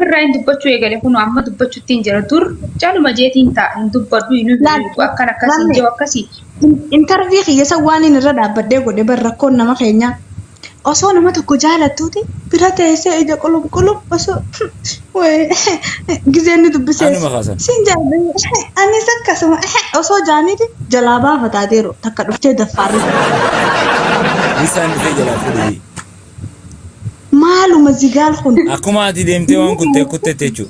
في الرأي دبتشو يقال يكونوا عم دبتشو تنجر دور جالو ما جيت انت دبتو ينو وأكنا كاسي جو كاسي انت رفيقي يسواني نرد بدي قد بركون ما خينيا أصلا ما تكو جالتوتي برات يسا قلوب أصلا وي جزيني دبسيس أنا ما خاسن سنجا أنا سكا سما أصلا جاني دي جلابا فتاديرو تكرفتي دفاري لسان في جلا فدي مالو مزيقال خون أكو ما أتي ديمتي وان كنت تيجو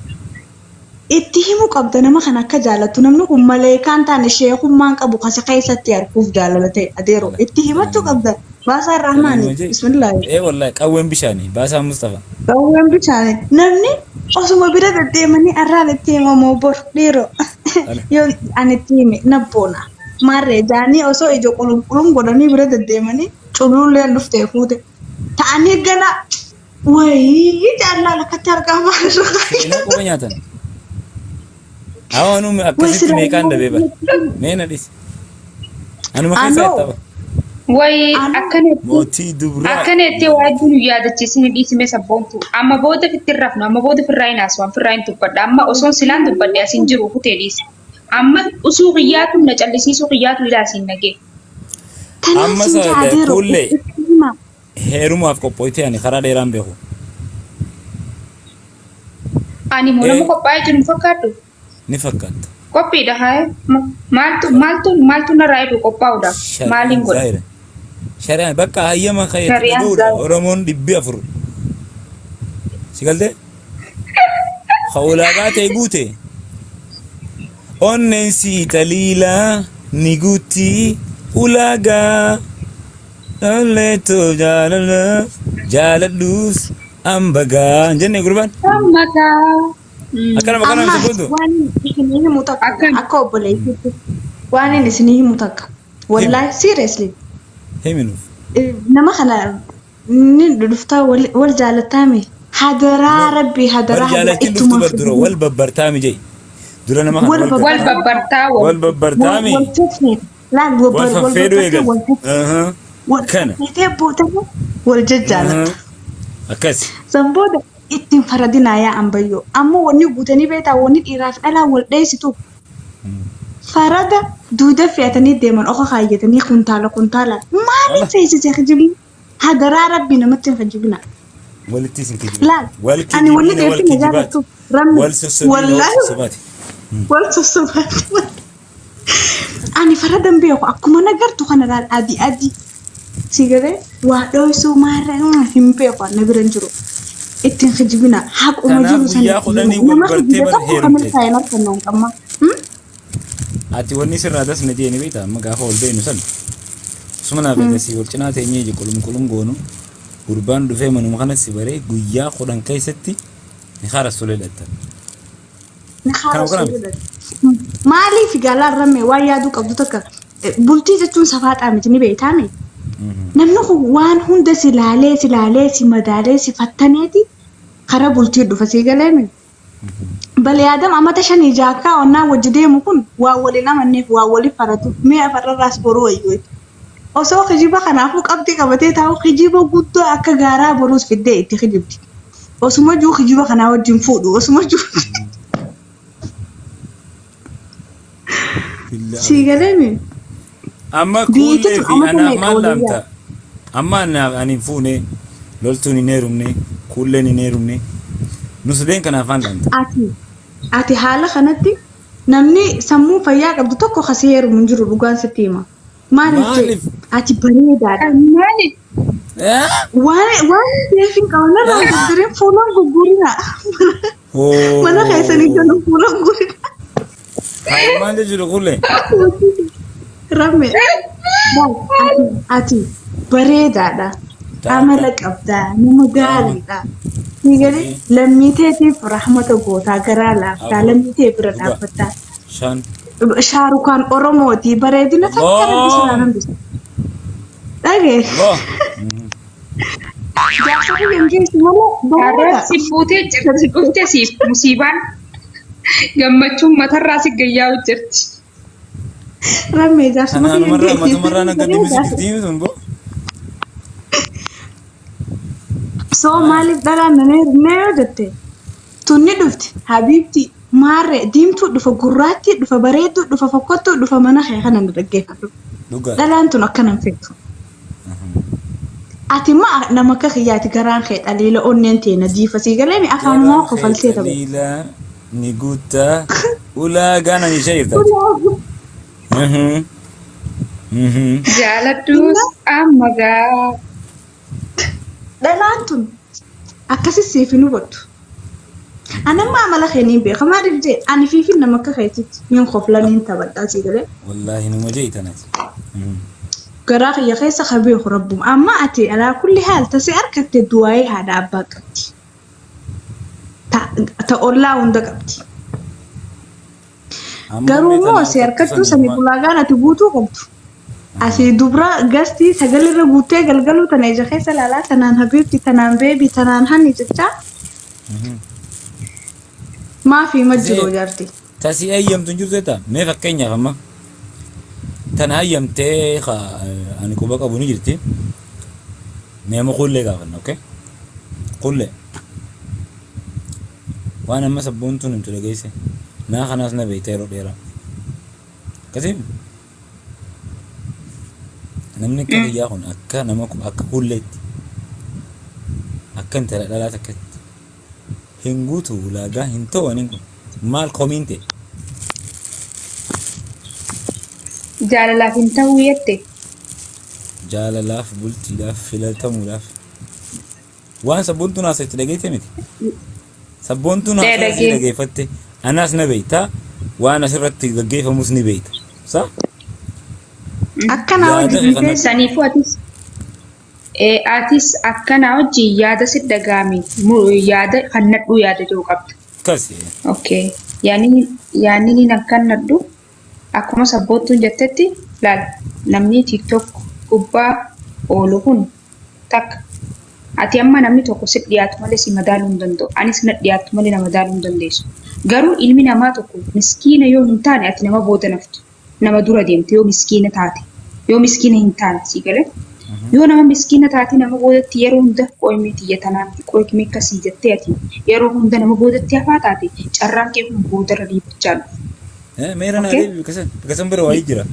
اتهموا قبضة نما خنا كجالة نمنو هم ملاكان تاني شيخ مان قبو خاص قيسة تياركوف جالة أديرو اتهمتوا قبضة باسا الرحمن بسم الله إيه والله قوم بشاني باسا مصطفى قوم بشاني نمني أصلا بيرد الديماني أراد التيمة موبور ديرو يو عن التيمة نبونا مرة جاني أصلا إجو قلوم قدامي بيرد الديماني تقولون لي اللفت يفوت تاني جنا وي جالا لك ترجع ما إنه كم أنا أكسيت ميكان ده بيبر مين أديس أنا ما كنت ساعتها way موتي دبرة akkanatti waajjinu yaadachiisni dhiisime sabboontu amma booda fitti rafnu amma booda firraayin aswaan firraayin tubbadha amma osoon silaan dubbadhe asin jiru kutee dhiise amma usuu qiyyaatu na callisiisuu qiyyaatu ilaasiin nagee amma sa kulle heerumaaf qophoyte ani karaa dheeraan beeku ani munamu qophaa'ee jiru fakkaadhu ni fakkaata qophiidha haa maaltu narraa eegu qophaa'uudhaaf maaliin godha شريان بقى هي ما خيط دورة ورمون دبي أفر سيقلت خولات يقوتي أنسي تليلا نيجوتي ولاقا ليتو جاللا جالدوس أم بقى جنة قربان أم بقى أكلم أكلم سبودو واني نسنيه متك أكو بلاي واني نسنيه متك والله seriously هي منو نما خلا ندفتا والجالتامي هدرا ربي هدرا والجالتي لفتو بردرو والببرتامي جاي درنا ما والببرتامي لا والففيدو يقل كان والججالة أكاسي زنبودا اتن فردنا يا أمبيو أما وني بوتني بيتا وني إراف ألا والديسي فردا دودا فياتني ديمون أخو خايجتني كنتالا ما نفسي تخجبني هذا ربنا ما تخجبنا ولتيسن كجبنا لا أنا ولي في نجارة والسوسبات أنا فردا بيوكو أكو ما نقرتو خنا أدي سيجرة وادوسو مرة هم بيوكو نبرنجرو اتن خجبنا حق أمجرو سنة نما خجبنا كمل كائنات كنون كما ati wani sirra das na je ni beta amma ga hol be no san sumana be si wol cina te nyeji kulum gono urban du fe manu khana sibare guyya khodan kaysatti ni khara sulelata mali fi galar ramme waya du qabdu taka bulti jetun safata mi ni beta mi namnu wan hunda silale si madale si fattaneti khara bulti du fasi galemi بل يا دم أما تشني جاكا ونا وجدي مكون وأولنا مني وأولي فرطو مي أفرر راس بروي يقول أصو خجيبة خنافوك أبتي كبتي تاو خجيبة قدو أكا غارا بروس في الدي تخجيبتي أصو ما جو خجيبة خناوات جنفودو أصو ما جو سيغلمي أما كل في أنا ما لامتا أما أنا فوني لولتوني نيرمني كلني نيرمني نسدين كنا فان لامتا ati haala kanatti namni sammuu fayyaa qabdu tokko khasiyeeru mun jiru dhugaan sitti hima maaliif ati bareedaadha maaliif waan seefin qabna raawwatanii fuulaan gurgurina mana keessanii galu fuulaan gurgurina maal jiru kulle ramme ati bareedaadha amala qabda nama gaariidha نيجي لميتي في رحمة قوتا قرالا لميتي في رحمة شان شاروكان أوروموتي بريدنا تكرر بسرعة بس أجي جالسة يمكن سمولا سيفوتي سيف مصيبان جمعتهم متى راسك جياو جرت رمي جالسة أنا مرة أنا قدي مسكتي مسمبو so maalif dhala nero jette tunni dhufti habiibti maarre diimtuu dhufa gurraatti dhufa bareedduu dhufa fokkottuu dhufa mana kee kana dhaggeeffadhu dhalaan tun akkanan feetu ati ma nama akka kiyyaati garaan kee dhaliila onneen teena diifa sii galeeni afaanumaa kofaltee tabu dhaliila ni guutta ulaagaan ani ishee jirta jaaladduus amma gaa dhalaan tun akkasi siifinu godhu anamma amala keenii beeka maaliif jee ani fiifin nama akka keetitti min koflaniin taphadhaa sii galee wallaahi numa jeetanati garaa kiyya keessa qabeeku rabbum amma ati alaa kulli haal tasi argatte du'aayee haadha abbaa qabdi ta ollaa hunda qabdi garuu moo si harkattuu sami bulaagaan ati guutuu qabdu asii dubra gastii sagalirra guuttee galgaluu tana ija keessa laalaa tanaan habiibti tanaan beebii tanaan hanni jechaa maafii majjiroo jaarti tasii ayyamtu hin jirtu jetta mee fakkeenyaaf amma tana ayyamtee ani quba qabu ni jirti meema qullee gaafanna okay qullee waan amma sabboontuun himtu dhageesse naa kanaas na beeyta yeroo dheeraa akkasiin namni akka biyyaa kun akka nama akka qulleetti akka intala dhalaa takkatti hin guutu ulaagaa hin ta'u anin kun maal komiinte jaalalaaf hin ta'uu yette jaalalaaf bultiidhaaf filatamuudhaaf waan sabboontuun haasa'etti dhageesse miti sabboontuun haasa'etti dhageeffatte anaas na beeytaa waan asirratti gaggeeffamus ni beeyta saa akkana wajjin saniifuu atis akkana wajjin yaada si dhagaame yaada kan nadhu yaada jiru qabda kasi okay yaani ni kan nadhu akkuma sabboontuun jettetti laal namni tiktok gubbaa oolu kun takka ati amma namni tokko si dhiyaatu malee si madaaluu hin danda'u anis na dhiyaatu malee na madaaluu hin dandeessu garuu ilmi namaa tokko miskiina yoo hin taane ati nama booda naftu nama dura deemte yoo miskiina taate yoo miskiina hin taane si galee yoo nama miskiina taate nama boodatti yeroo hunda qoyimee xiyyatanaan qoyimee akkasii jettee ati yeroo hunda nama boodatti hafaa taate carraan kee kun boodarra dhiibbachaa dhufu. meera naa deebi bikasan bira waayii jira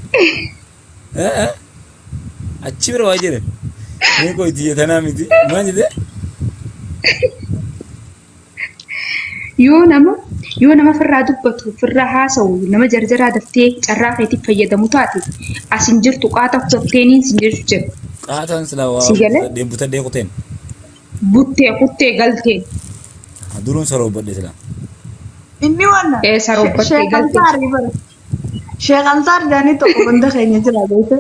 achi bira waayii jira mee qoy xiyyatanaa miti maal jedhee yoo nama firraa dubbatu firraa haasa'u nama jarjaraa daftee carraa keetiif fayyadamu taate asin jirtu qaata kutteeniin sin jirtu jira. Qaataan silaa waa deebutadhee kuteen. Kuttee galteen. Duruun saroobbadhe silaa. inni wanna saroobbadhee galteen. Sheekansaar jaanii tokko banda keenya jira beekte.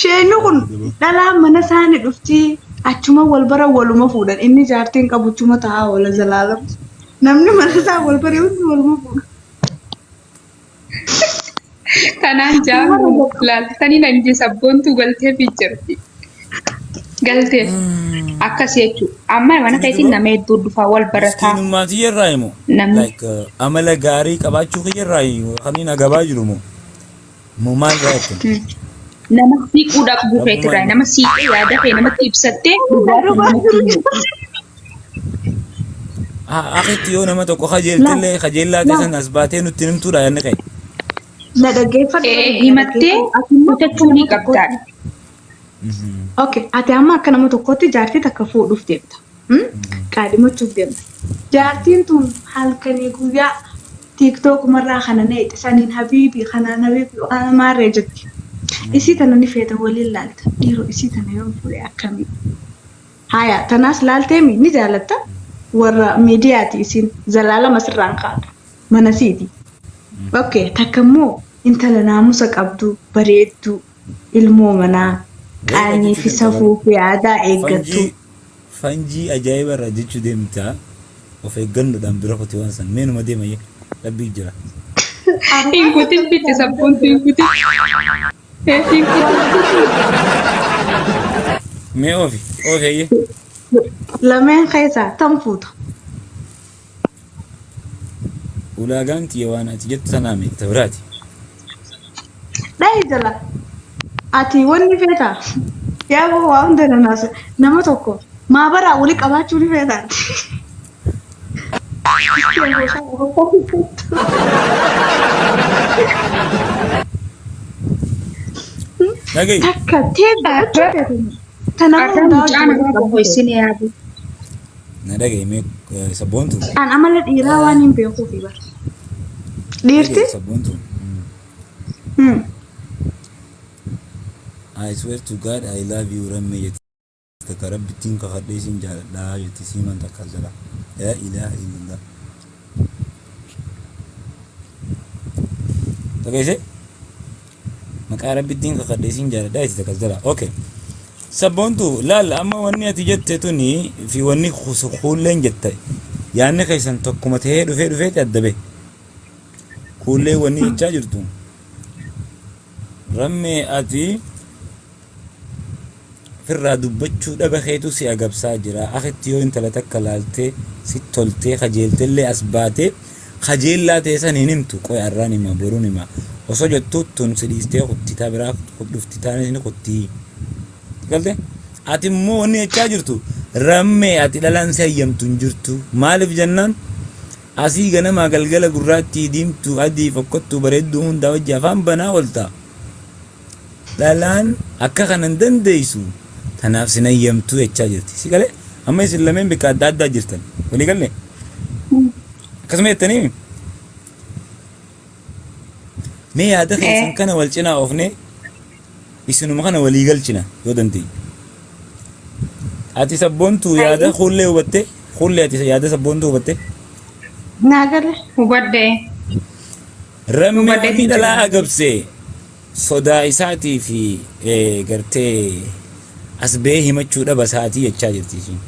Sheenni kun dhalaa mana isaanii dhuftii achuma wal bara waluma fuudhan inni jaartiin qabuchuma taa'aa wala zalaalam. Namni mana isaa wal baree hundi waluma fuudha. Kanaan jaamu laaltanii nan je sabboontu galtee fi jirti. Galtee akkasii jechuudha. Amma mana keetiin nama hedduu dhufaa wal barataa. Miskiinummaati yerraa himu. Amala gaarii qabaachuu yerraa kaniin agabaa jiru moo maal irraa jettu? Nama siiquudhaaf buufeetirraa nama siiqee yaada kee namatti ibsattee Akitti yoo nama tokko kajeeltellee kajeellaa teessan as baatee nutti himtuudha yaadni kee. Na dhaggeeffadhu. Himattee hojjechuu ni qabdaadha. Okay, ati amma akka nama tokkotti jaartii takka fuudhuuf deemta. Qaadhimachuuf deemta. Jaartiin tun halkanii guyyaa TikTok marraa kana neeti saniin habiibii kanaan habiibii maarree jetti. Isii tana ni feeta waliin laalta. Dhiiroo isii tana yoo fuudhe akkamii. Haya, tanaas laalteemi ni jaalatta. Warra miidiyaati isiin zalaalama sirraan kaa'atu. Mana siiti. Okay, takka immoo intala naamusa qabdu bareeddu ilmoo manaa qaanii fi safuu fi aadaa eeggattu. Fanjii ajaa'iba irraa jechuu deemtaa of eeggannoodhaan bira kote waan san meenuma deemayee dhabbii jira. Inkutin bitti sabboontu inkutin. Mee ofi eeyyee. Lameen keessaa tan fuuta. Ulaagaan xiyya waan ati jettu sanaa meeqta biraati? Dhahi jala. Ati wanni feetaa? Yaa waa hunda nanaasa nama tokko maabaraa walii qabaachuu ni feetaati. Dhagahi. Takka teebba jechuudha. Tana Arraa hundaa mucaa namaa bohoossine yaadu. Na dhagahi mee sabboontu. An amala dhiiraa waan hin beekuufi bara. Dhiirti? Sabboontu. Hmm. I swear to God I love you ramme jetti. Takka rabbittiin kakadhee isin jaaladhaa jetti siiman takka jala. La ilaha illallah. Dhagahisee? Maqaa rabbittiin kakadhee isin jaaladhaa jetti takka jala. Okay. Sabboontu laal amma wanni ati jette tuni fi wanni kuulleen jette. Yaanni keessan tokkuma ta'ee dhufeeti adda bahe. Kuullee wanni jechaa jirtu. Rammee ati firraa dubbachuu dhaba keetu si agabsaa jira. Akitti yoo intala takka laaltee si toltee kajeeltellee as baatee kajeellaa ta'e san hin himtu qoy arraan hima boruun hima. Osoo jettuu tun si dhiistee kuttitaa biraa dhufti taane ni kuttii. Galte? Ati immoo wanni jechaa jirtu rammee ati dhalaan si hayyamtu hin jirtu. Maaliif jennaan? Asii ganamaa galgala gurraattii diimtuu adii fokkottuu bareedduu hundaa wajji afaan banaa oolta. Dhalaan akka kanan dandeessu tanaaf sin hayyamtuu jechaa jirti. Si galee? Amma isin lameen bikka adda addaa jirtan. Walii galle? Akkasuma jettanii? Mee yaada keessan kana wal cinaa oofnee isinuma kana walii galchina yoo dandeenye. Ati sabboontuu yaada hullee hubattee? Hullee ati yaada sabboontuu hubattee? Naagale. Hubadde. Rammee wanni dhalaa agabsee sodaa isaatii fi gartee as ba'ee himachuu dhaba isaatii jechaa jirti isheen.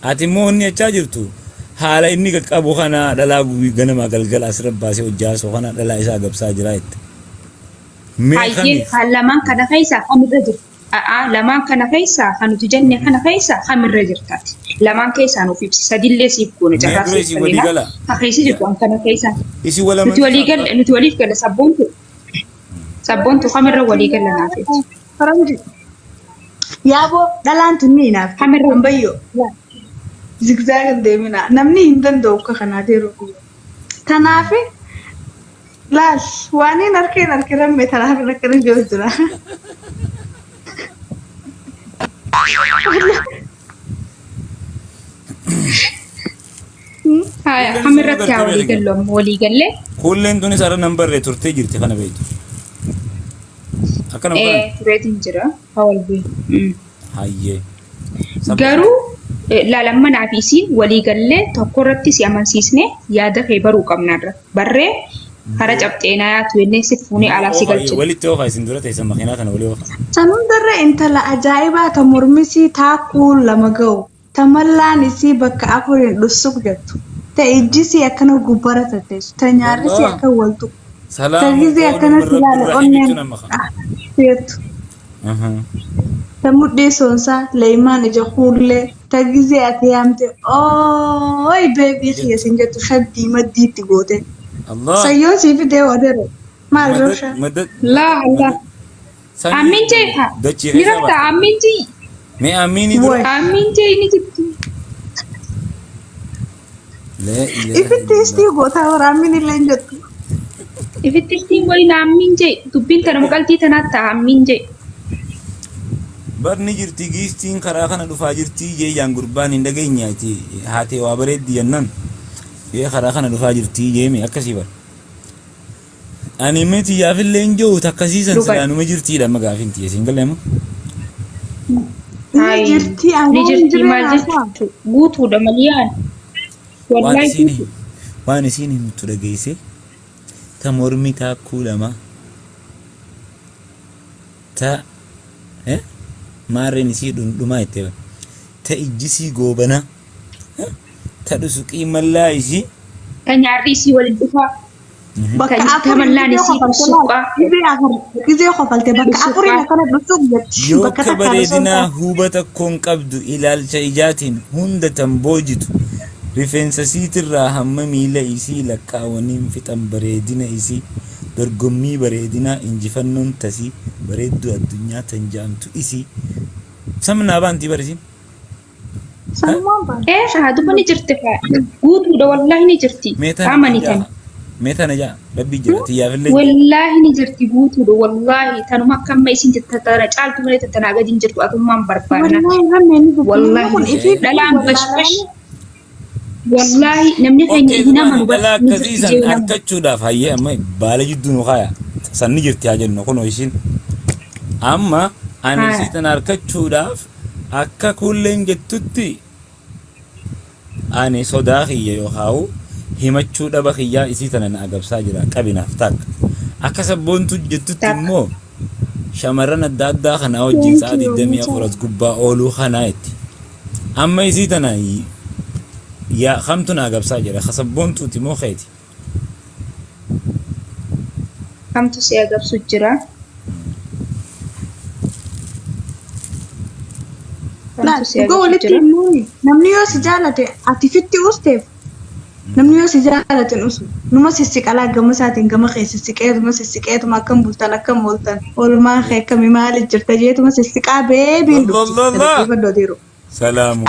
Ati immoo wanni jechaa jirtu haala inni qaqqabu kana dhalaa ganamaa galgala as rabbaasee hojjaasoo kana dhalaa isaa agabsaa jira jette. Hayyee lamaan kana keessaa kamirra jirti? Lamaan kana keessaa kan nuti jenne kana keessaa kamirra jirtaati? Lamaan keessaa nuuf ibsi sadillee siif goone carraa siif kennina. Hakeessi jirtu kana keessaa. Nuti waliif gala sabboontu. Sabboontu kamirra walii gala naaf jechuudha. Faranji. Yaaboo dhalaan tun ni naaf. Kamirra Hambayyoo. Zigzaagan deemina. Namni hin danda'u akka kanaa deeru. Tanaaf laal waan hin harkeen rammee tanaaf akkana jiru jira. Haya kamirratti haa walii gallu amma walii gallee. Kuulleen tunis har'a nan barree turtee jirti kana beektu. Akkana barree. Tureetiin jira haa wal beeku. Hayyee. Garuu laalammanaa fi isiin walii gallee tokko irratti si amansiisne yaada kee baruu qabnarra. Barree kara cabxeenaa yaatu jennee si fuunee alaa si galchina. Walitti oofaa isin dura teessan makiinaa kana walii oofaa. San hundarra intala ajaa'ibaa ta mormisii taakuu lama ga'u. Ta mallaan isii bakka afuriin dhussuuf jettu. Ta ijjisii akkana gubbara tatteessu. Ta nyaarrisii akka waltu. Ta gizee akkana silaale onneen jettu. Ta mudhii soonsaa leeyimaan ija kuullee. Ta gizee ati yaamte ooy beebii kiyyasin jettu shaddii maddiitti goote. Sayyoon sii fidee wadeero. Maal rooshaa? Laa Allah. Amin jeefa. Ni rafta amin jii. Mee amini dura. Amin jee ni jirti. Ifitti istii gootaa warra amin illee hin jettu. Ifitti istiin waliin amin jee. Dubbiin tana maqaltii tanaatti amin jee. Barni jirti giistiin karaa kana dhufaa jirti jeeyaan gurbaan hin dhageenyaati. Haatee waa bareeddi jennaan. Yee karaa kana dhufaa jirti jeeme akkasii bar. Ani miti yaafillee hin jiru takkasiisan silaanuma jirtiidha amma gaafin tiyye siin galleemu. Ni jirti maal jechuudha guutuudha maliyaan. Waan isiin himtu dhageesse ta mormi taakkuu lama ta maarreen isii dhundhumaa itti ta ijjisii goobana ta dhusuqii mallaa isii ta nyaarri isii waliin dhufaa. Bakka mallaan isii dhusuqaa. Gizee qofalte bakka afuriin akkana dhusuq jetti. Yoo akka bareedinaa hubata koon qabdu ilaalcha ijaatiin hunda tan boojitu rifeensa siitirraa hamma miila isii lakkaawwaniin fixan bareedina isii dorgommii bareedinaa injifannoon tasii bareedduu addunyaa tan jaamtu isii samnaa baantii barisiin. Sanumaan baala. Shahaaduma ni jirti guutuudha wallahi ni jirti. Amani tan. Meetana jaa rabbi jira xiyyaafillee. Wallahi ni jirti guutuudha wallahi tanuma akka amma isin tattara caaltu malee tattanaa gadi hin jirtu atummaan barbaadna. Wallahi dhalaan bashbash. Wallahi namni keenya hin amanu dhalaa akkasiisan argachuudhaaf hayyee amma baala jidduu nu kaaya sanni jirti haa jennu kunoo ishiin amma ani siitan argachuudhaaf akka kulleen jettutti ani sodaa kiyya yookaan himachuu dhaba kiyyaa isii tana na agabsaa jira qabinaaf takka akka sabboontu jettutti immoo shamarran adda addaa kana wajjin sa'a 24 as gubbaa ooluu kanaa itti amma isii tana yaa kamtu na agabsaa jira sabboontuuti moo keeti kamtu si agabsu jira namni yoo si jaalate ati fitti usteef namni yoo si jaalate usu numa sissiqalaa gama isaatiin gama kee sissiqeetuma akkam bultan akkam ooltan oolmaan kee akkami maali jirta jeetuma sissiqaa beebiin dhufti salaamu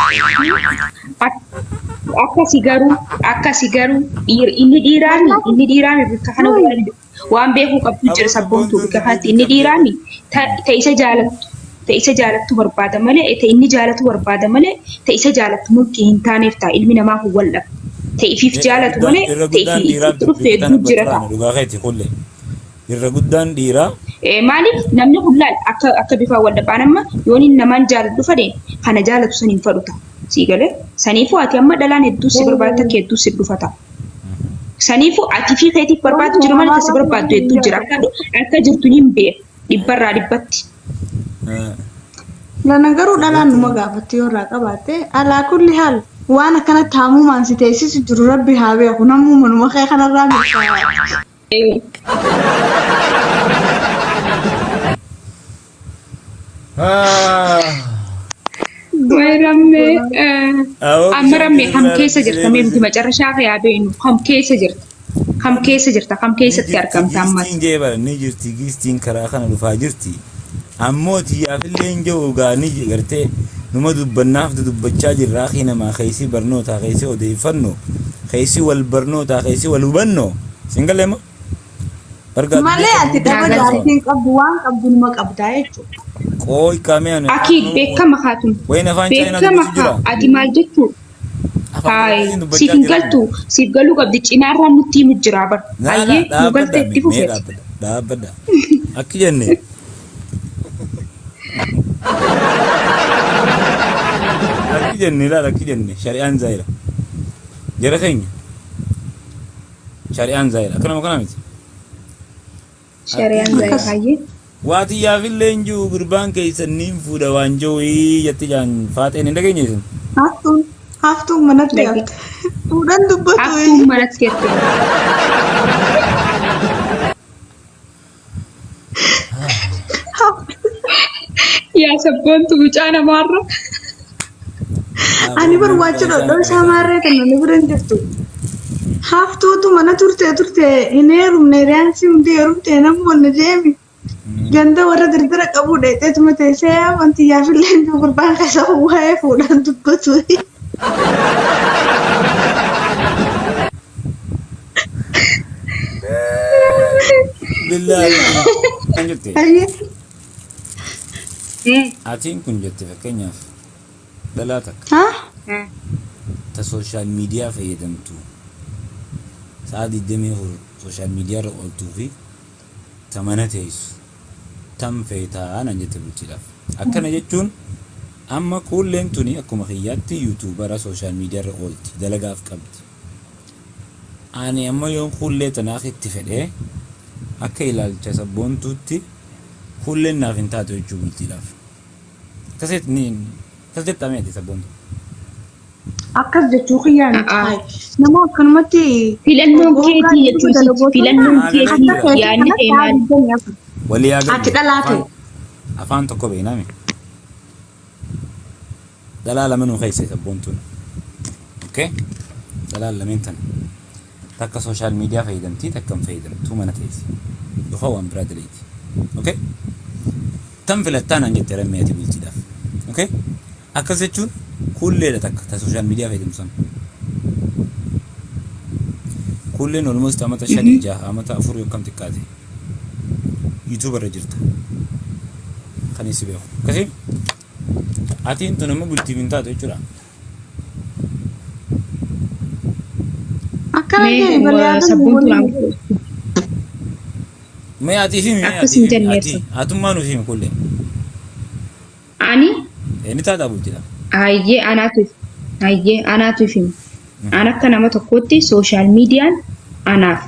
akkasi garuu inni dhiiraami bakka kana waan beekuu qabdu jira sabboontuu bakka kanatti inni dhiiraami ta'isa jaalattu barbaada malee inni jaalatu barbaada malee ta'isa jaalattu mulqii hin taaneef ta'a ilmi namaa kun waldhaba ta'ifiif jaalatu malee ta'ifiif dhufee hedduu jira ta'a. Irra guddaan dhiiraa. Maaliif namni kun laal akka bifa waldhabaan amma yoon namaan jaaladhu fadhe kana jaalatu saniin fadhu ta'a. Siigalee saniifuu ati amma dhalaan hedduu si barbaadda akka hedduu si dhufata. Saniifuu ati fi keetiif barbaadu jiru malee kasi barbaaddu hedduu jira akka jirtu ni beeku dhibbarraa dhibbatti. Lana garuu dhalaan numa gaafatti yoo irraa qabaatte alaa kulli haal waan akkana taamumaan si teessisu jiru rabbi haa beeku namuu manuma kee kanarraa mirkanaa'e. Amma rammee kam keessa jirta meemti macarrashaa kee yaa beenu kam keessa jirta kam keessatti argamta ammas. Ni jirti gistiin karaa kana dhufaa jirti. Ammoo xiyyaafillee hin jiru gaanii gartee numa dubbannaaf dubbachaa jirraa khi namaa keessi barnootaa keessi odeeffannoo keessi wal barnootaa keessi wal hubannoo singaleema. Malee ati daba jaalatiin qabdu waan qabdu numa qabdaa jechuudha. Qooyi kaameen. Akiid beekama haatun. Wayna afaan chaayinaa dubbatu jira. Ati maal jettu? Siif hin galtu siif galuu qabdi cinaarraa nutti himu jira bar. Ayyee nu galtee itti fufeeti. Dhaabbadha. Akki jennee. Akki jennee laala akki jennee shari'aan zaayira. Jara keenya. Shari'aan zaayira akkanuma kana miti. Shari'aan zaayira hayyee. Waati yaafillee hin jiru gurbaan keessaniin fuudha waan jiru jetti jaan faaxeen hin dhageenye isin. Haftuun manatti hafte. Fuudhan dubbatu. Haftuun manatti hafte. Yaa sabboontu mucaa namaarra. Ani barbaacha dhodhoo isaa maarree kan namni bira hin jirtu. Haftuutu mana turte hin heerumne riyaansii hundi heerumte namoonni deemi. Ganda warra dardara qabu dheeteetuma teessee wanti yaafillee hin gurbaan keessa waa'ee fuudhan dubbatu. Billahi. Kan jirti. Atiin kun jette fakkeenyaaf dhalaa takka. Ta sooshaal miidiyaa fayyadamtu sa'a 24 sooshaal miidiyaa irra ooltuu fi ta mana teessu tam feetaa nan jette bulchiidhaaf. Akkana jechuun amma kuulleen tuni akkuma kiyyaatti yuutuubara sooshaal miidiyaa irra oolti dalagaaf qabdi. Ani amma yoon kuullee tanaaf itti fedhee akka ilaalcha sabboontuutti kuulleen naaf hin taatu jechuu bulchiidhaaf. Kaset ni kaset tameeti sabboontu. Akkas jechuu kiyyaan nama akkanumatti filannoon keetii jechuun filannoon keetii yaadni deemaan. Walii agarra. Ati dhalaa ta'e. Afaan tokko beekname. Dhalaa lama nu keessa sabboontuun. Okay? Dhalaa lameen tana. Takka sooshaal miidiyaa fayyadamtii takka hin fayyadamtu mana teessi. Yookaan waan biraa daleeti. Okay? Tan filattaan an jettee rammeeti bulchiidhaaf. Okay? Akkas jechuun كل ليلة تك تسوشيال ميديا في دمسان كل ليلة المست أمتا شني جاه أمتا أفور يوم كم تكاتي يوتيوبر رجلت خليني سبيه كثير أتين تنمو بلتي من تاتو يجرا akkana ta'e sabboontu bareedaa nama ما يأتي فيهم ما Akkas يأتي hin فيهم jenneef. أتي أتم ما نفهم كله ani يعني تاتا بولتي hayyee anaatu himu an akka nama tokkotti sooshaal miidiyaan anaaf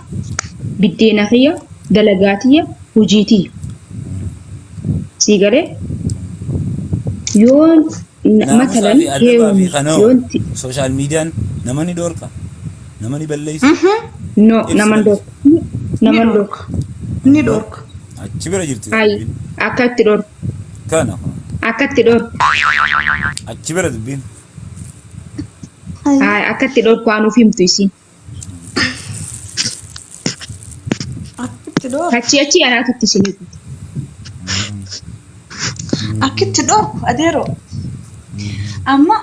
biddeena kiyya dalagaatiyya hojiitiyya sii galee yoon matalan في قناة yoonti سوشيال ميديا نماني دوركا نماني بلليس no naman dhorku ni dhorka أتشبر جرتي ay akkatti dhorku كان akkatti dhorku أتشبر دبين ay akkatti dhorku anuuf himtu isiin akkitti dhorka achi anaatutti isinii akkitti dhorku adeero amma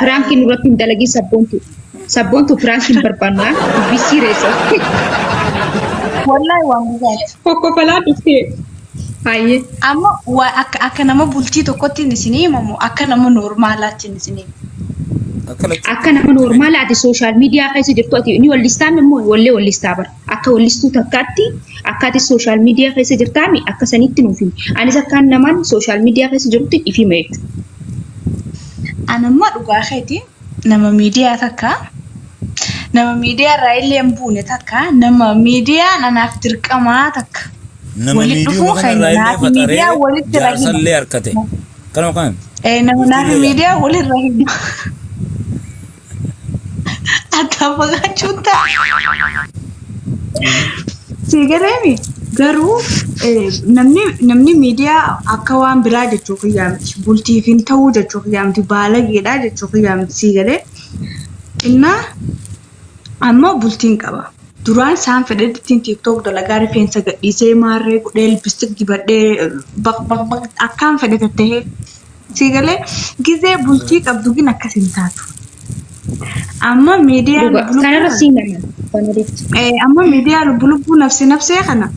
Prankiin irratti hin dalagin sabboontu prankiin barbaannaa dubbisii reessa. wallahi waan gugaati Kokkofalaa dhuftee. Hayyee. amma akka nama bultii tokkotti isin himamu akka nama normaalaatti isin himamu Akka nama normaalaati sooshaal miidiyaa keessa jirtu ati ni wallistaan immoo wallee wallistaa bara. Akka wallistuu takkaatti akkaati sooshaal miidiyaa keessa jirtaami akka sanitti nuuf himi. Anis akkaan namaan sooshaal miidiyaa keessa jirtutti ifima jechuudha. anamma dhugaa keeti nama miidiyaa takka nama miidiyaa irraa illee hin buune takka nama miidiyaa nanaaf dirqamaa takka nama miidiyuma kana irraa illee faxaree jaarsallee harkate kanuma kan nama naaf miidiyaa walirra hin adda fagaachuun ta'a sigareemi garuu namni miidiyaa akka waan biraa jechuu kiyyaamti bultiif hin ta'uu jechuu kiyyaamti baalageedha jechuu kiyyaamti sigalee innaa amma bultiin qaba duraan isaan fedhetti tiktok dalagaa rifeensa gadhiisee maarree godhee lipstik dibadhee akkaan fedhete ta'ee sigalee gizee bultii qabdu gin akkas hin taatu amma miidiyaan Kanarra siinama. amma miidiyaa lubbuu nafsee kana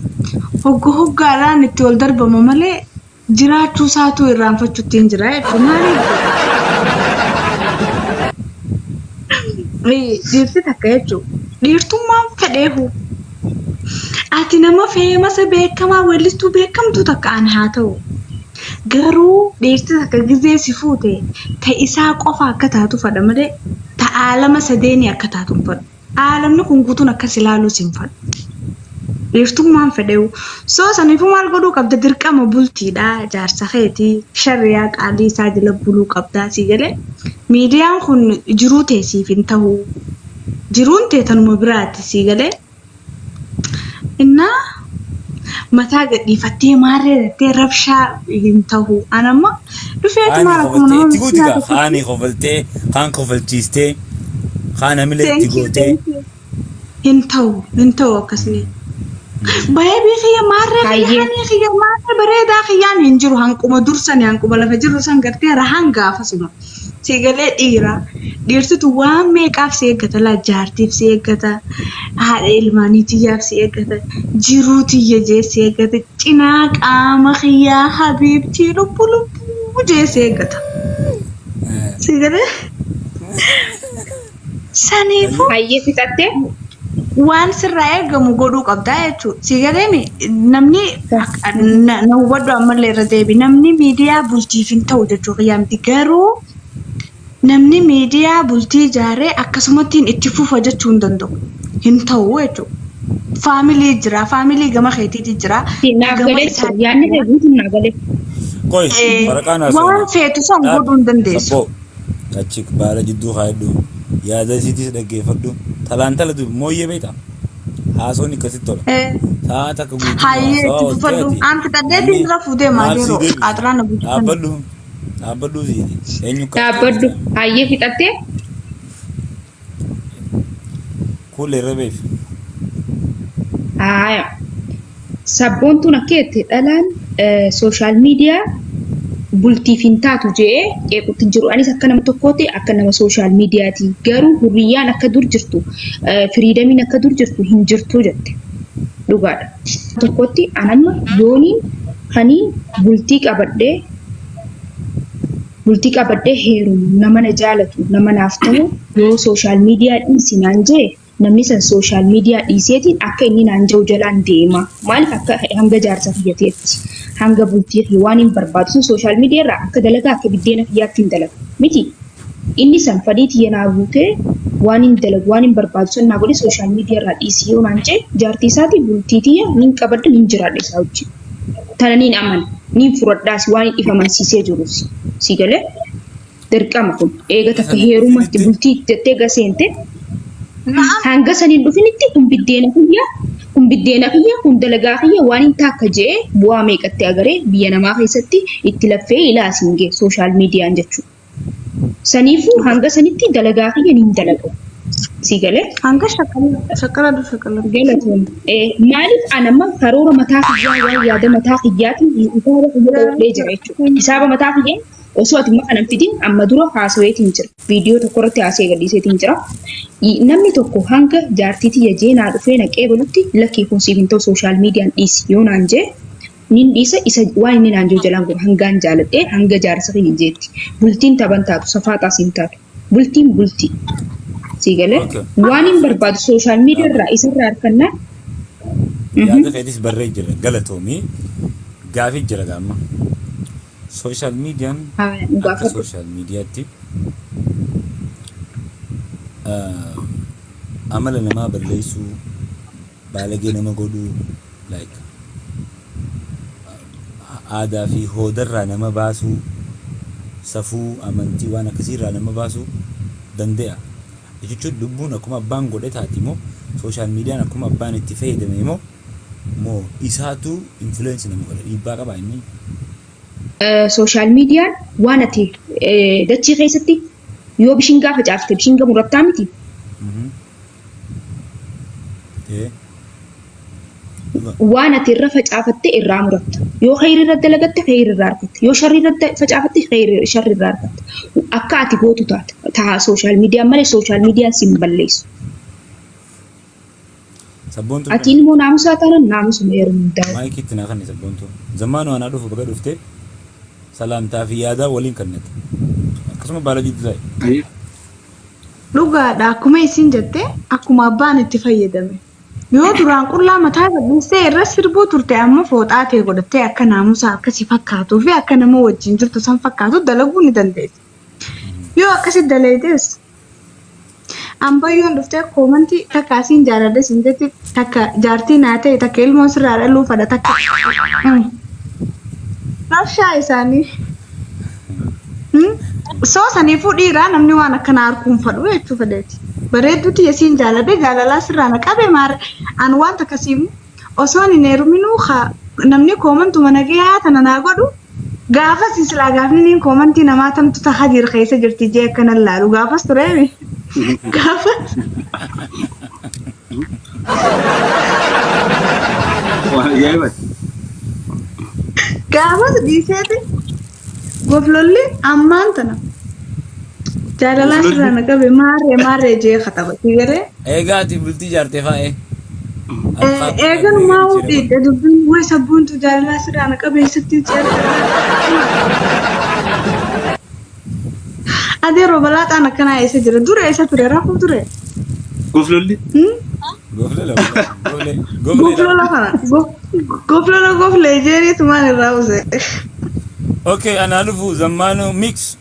hoggaadhaan itti wal darbama malee jiraachuu isaatu irraanfachuutti hin jira jechuudha maaliif dhiirti takka jechuudha dhiirtummaan fedheehu ati nama feemasa beekamaa weellistuu beekamtuu takka an haa ta'u garuu dhiirti takka gizee si fuute ta'isaa qofa akka taatu fadha malee ta'aalama sadeenii akka taatu hin fadhu aalamni kun guutuun akkas ilaaluu sin fadhu dhiirtummaan fedheehu soo saniifuu maal godhuu qabda dirqama bultiidha jaarsa keetii shariyaa qaalii isaa jala buluu qabdaa si galee miidiyaan kun jiruu teessiif hin ta'u jiruun teetanuma biraatti si galee innaa mataa gadhiifattee maarree dhattee rabshaa hin ta'u anamma dhufeetu maal akkuma nama miskiina haani kofaltee kaan kofalchiistee kaan hamilee itti gootee hin ta'u akkasni bahee biifiyya maarree kiyya maarree bareedaa kiyyaan hin jiru hanquma dursani hanquma lafa jiru san gartee rahaan gaafasuma sigalee dhiirtitu waan meeqaaf si eeggata laa jaartiif si eeggata haadha ilmaaniitiyyaaf si eeggata jiruutiyya jee si eeggata cinaa qaama kiyyaa habiibtii lubbuu jee si eeggata sigalee saniifuu Hayyee fixattee. waan sirraa eegamu godhuu qabdaa jechuudha. Sigaleen namni na hubadhu ammallee irra deebi namni miidiyaa bultiif hin ta'u jechuudha yaamti garuu namni miidiyaa bultii ijaaree akkasumattiin itti fufa jechuu hin danda'u hin ta'u jechuudha. Faamilii jira faamilii gama keetiiti jira. Naagalee yaadni eeguutu naagalee. Qoy waraqaan waan feetu san godhuu hin dandeessu. Sabboo achi baala jidduu haadhu yaada isiitis dhaggeeffadhu talaantala mooyyee beektaa haasoon akkasitti tola. Taata akka guutuu hayyee itti fufadhu aan fixadheetiin dura fuudhee maaleroo qaaxiraan abuutu. Dhaabbadhu eenyu Dhaabbadhu hayyee fixattee. Kuulee rebeef. Sabboontuun akka jettee dhalaan sooshaal miidiyaa bultiif hin taatu jee qeequtti hin jiru. Anis akka nama tokkootti akka nama sooshaal miidiyaati. Garuu hurriyyaan akka dur jirtu firiidamiin akka dur jirtu hin jirtu jette. Dhugaadha. Tokkotti anamma yooniin kanii bultii qabadhee heerumu nama na jaalatu nama naaf ta'u yoo sooshaal miidiyaa dhiisinaan jee namni san sooshaal miidiyaa dhiiseetiin akka inni naan jiru jalaan deema. Maaliif akka hanga jaarsa fiyyateetti hanga bultii fi waan hin barbaadu sun sooshaal miidiyaa irraa akka dalagaa akka biddeena fiyyaatti hin dalagu miti. Inni san fadhii tiyya naa buutee waan hin dalagu waan hin barbaadu sun naa godhe sooshaal miidiyaa irraa dhiisii yoo naan jee jaartii isaatii bultii tiyya nin qabadda nin jiraadha isaa wajjin. Tana nin amana nin furadhaas waan hin ifamansiisee jirus si galee dirqama kun eega takka heerumatti bultii jettee gaseente. Hanga saniin dhufinitti kun biddeena kiyya kun dalagaa kiyya waan hin taakka jee bu'aa meeqatti agaree biyya namaa keessatti itti laffee ilaasiin gee sooshaal miidiyaan jechuudha. Saniifuu hanga sanitti dalagaa kiyya ni dalagu. Si galee? Hanga shakkala galatoon. Maaliif anamma karoora mataa kiyyaa yaada mataa kiyyaatiin isaaba kiyya ta'ee jira jechuudha. Isaaba mataa kiyyaan osoo ati maqaa nan fidin amma dura haasaweetiin jira. Viidiyoo tokko irratti haasee gadhiiseetiin jira. Namni tokko hanga jaartii tiyya jeenaa dhufee naqee balutti lakkii kun siif hin ta'u sooshaal miidiyaan dhiisi yoo naan jee nin dhiisa isa waan inni naan jiru jalaan kun hangaan jaaladhee hanga jaarsa kiyya jeetti. Bultiin taphan taatu safaaxaas hin taatu. Bultiin bultii. Si galee waan hin barbaadu sooshaal miidiyaa irraa isarraa harkannaa. Yaada keetis barree jira galatoomii gaafii jira gaamma. Sooshaal miidiyaan akka sooshaal miidiyaatti amala namaa balleessuu baalagee nama godhuu like aadaa fi hoodarraa nama baasuu safuu amantii waan akkasiirraa nama baasuu danda'a. Jechuun lubbuun akkuma abbaan godhe taati immoo sooshaal miidiyaan akkuma abbaan itti fayyadame immoo isaatu influensi nama godha dhiibbaa qaba inni. Sooshaal miidiyaan waan ati dachee keessatti yoo bishingaa facaafte bishinga murattaa miti. Waan ati irra facaafatte irraa muratta. Yoo khayri irra dalagatte khayri irraa argatta. Yoo sharri irra facaafatte sharri irraa argatta. Akka ati gootu ta'a sooshaal miidiyaan malee sooshaal miidiyaan si hin balleessu. Ati ilmoo naamusaa taanaan naamusuma yeroo hundaa. Maayikiitti naa kan sabboontu. Zammaanuu anaa dhufu baga dhuftee salaamtaa fi yaadaa waliin kannate. Akkasuma baalajiitti ta'e. Dhugaadha akkuma isin jette akkuma abbaan itti fayyadame. Yoo duraan qullaa mataa balleessee irra sirbuu turte amma fooxaa ta'e godhattee akka naamusaa akkasi fakkaatuu fi akka nama wajjin jirtu san fakkaatu dalaguu ni dandeessi. Yoo akkasi daleetes ambayyoon dhuftee koomantii takka asiin jaaladha siin jetti takka jaartii naa ta'e takka ilmoo sirraa dhaluu fadha takka. Rabshaa isaanii. Soo saniifuu dhiiraa namni waan akkana harkuun fadhu jechuu fedheeti. Bareedduuti yasiin jaaladhe jaalalaa sirraa na qabe maare an waan akkasiimu osoon hin heeruminuu namni koomantu mana gahaa tana naa godhu gaafas silaa gaafni niin koomantii namaa tamtu tahaa jira keessa jirti jee akkanan laalu gaafas tureemi. Gaafas. Gaafas dhiiseeti goflolli ammaan tana. Jalalah sirraa na qabe maarree jee katabati garee. Eegaa ati bultii jaartee faa'ee. Eegan maa hudhiidhe dubbiin way sabboontu jalalah sirraa na qabe eessatti Adee robalaaxaan akkanaa eessa jira dura eessa ture rafuu ture. Goflolli. Goflola kana goflola goflee jeeriitu maal irraa use. Okay, anaa dhufu zammaanuu mix.